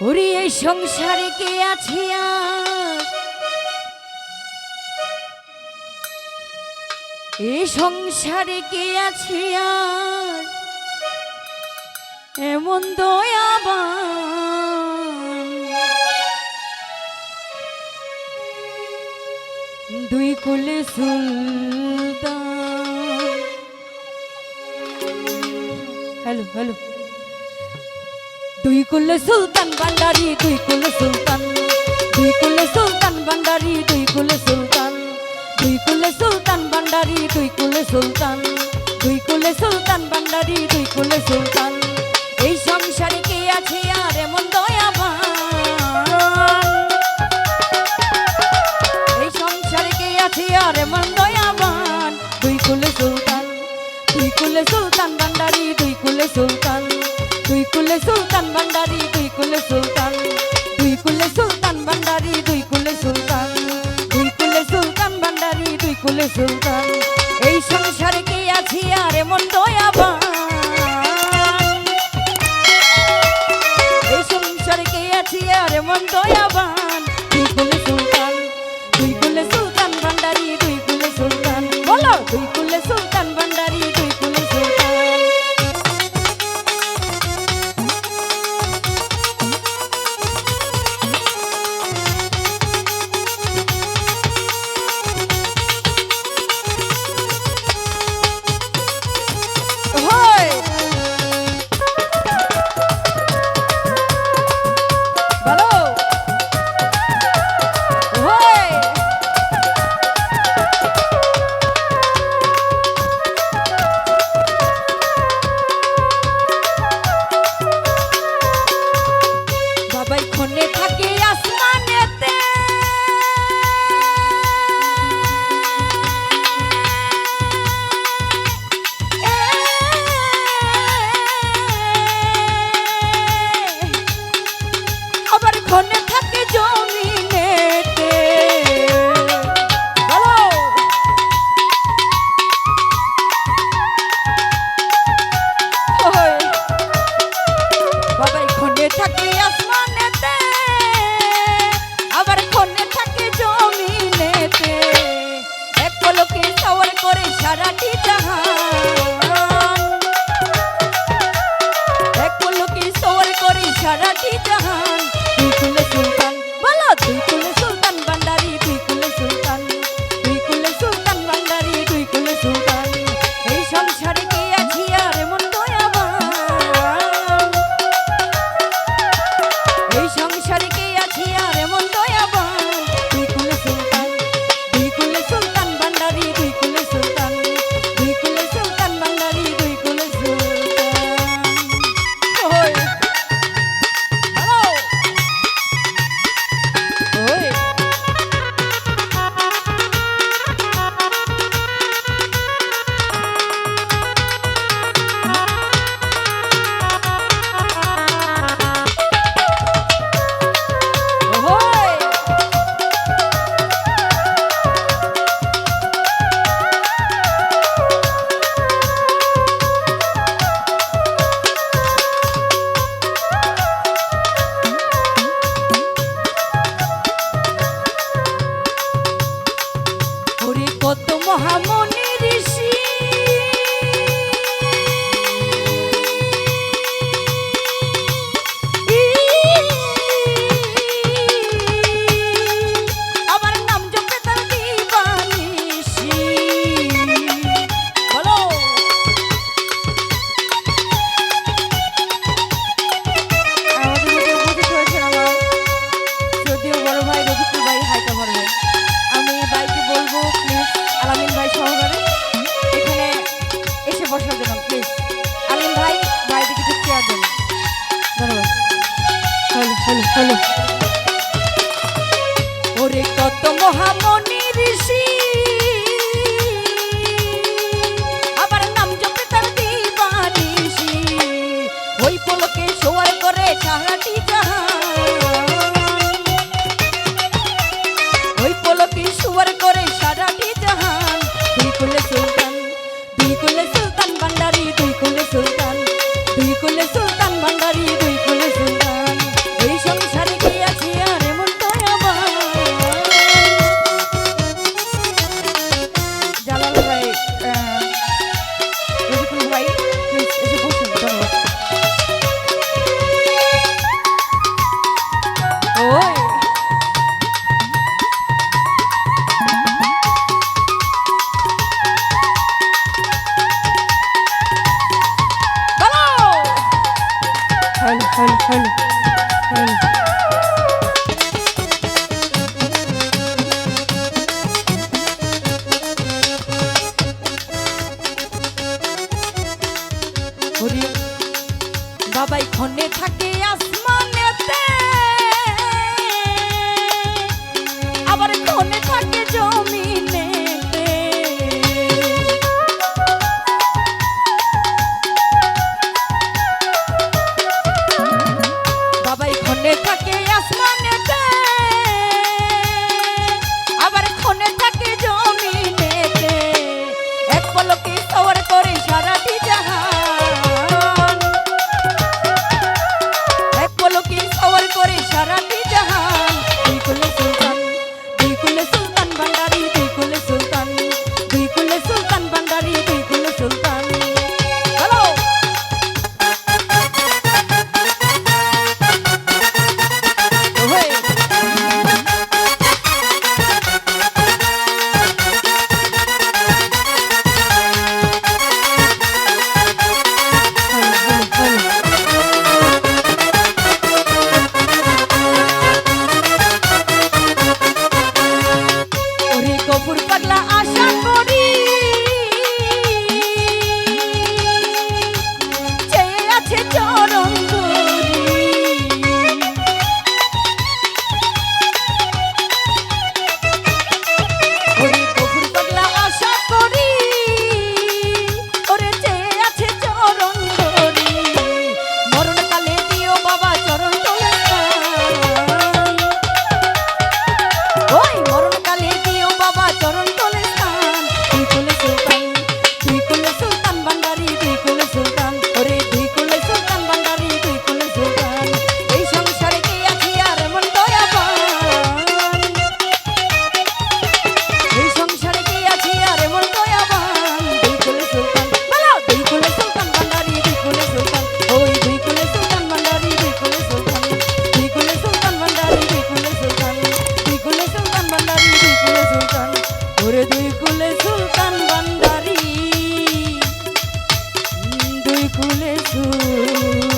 ওরে এই সংসারে কে আছে এই সংসারে কে আছে এমন দয়াবান দুই কুলে সুলতান। হ্যালো হ্যালো দুই কুলে সুলতান ভান্ডারি দুই কুলে সুলতান দুই কুলে সুলতান ভান্ডারি দুই কুলে সুলতান দুই কুলে সুলতান ভান্ডারি দুই কুলে সুলতান দুই কুলে সুলতান ভান্ডারি দুই কুলে সুলতান। এই সংসারে কে আছে আর এমন দয়াবান এই সংসারে কে আছে আর এমন দয়াবান দুই কুলে সুলতান দুই কুলে সুলতান ভান্ডারি দুই কুলে সুলতান দুই কুলে সুলতান ভান্ডারি দুই কুলে সুলতান দুই কুলে সুলতান ভান্ডারি দুই কুলে সুলতান দুই কুলে সুলতান ভান্ডারি দুই কুলে সুলতান। এই সংসারে কে আছে আর এমন দয়াবান এই সংসারে কে আছে আর এমন দয়াবান দুই কুলে সুলতান দুই কুলে সুলতান ভান্ডারি দুই কুলে সুলতান। বলো দুই কুলে সুলতান ভান্ডারি দুই কুলে সুলতান। সারাটি জাহান এক পলকে সওয়ার করে সারাটি জাহান দুই কুলে সুলতান। বলো দুই কুলে সুলতান ভান্ডারি দুই কুলে সুলতান দুই কুলে সুলতান ভান্ডারি দুই কুলে সুলতান। এই সংসারে কে আছি আর এমন দয়াবান এই সংসারে কে আছি আর এমন দয়াবান দুই কুলে সুলতান দুই কুলে সুলতান ভান্ডারি দুই কুলে সুলতান দুই কুলে সুলতান ভান্ডারি দুই কুলে সুলতান। ওই হ্যালো ওই কত মহামনি ঋষি আমার নাম জপে তার দিবানিশি। বলো যদিও বড় ভাই রফিকুল ভাই হাইটা বড় ভাই আমি ভাইকে বলবো প্লিজ আলামিন ভাই সহকারে এখানে এসে বসার জন্য প্লিজ আলামিন ভাই ভাইকে কিছু চেয়ার দেন ধন্যবাদ। হ্যালো হ্যালো হ্যালো ওরে কত মহামনি ঋষি আমার নাম জপে তার দিবানিশি ওই পলকে সওয়ার করে সারাটি জাহান ওই পলকে সওয়ার করে সারাটি জাহান দুই কুলে সুলতান দুই কুলে সুলতান ভান্ডারি দুই কুলে সুলতান দুই কুলে সুলতান ভান্ডারি দুই কুলে সুলতান। এই কুলে সুলতান ভান্ডারি দুই কুলে সুলতান।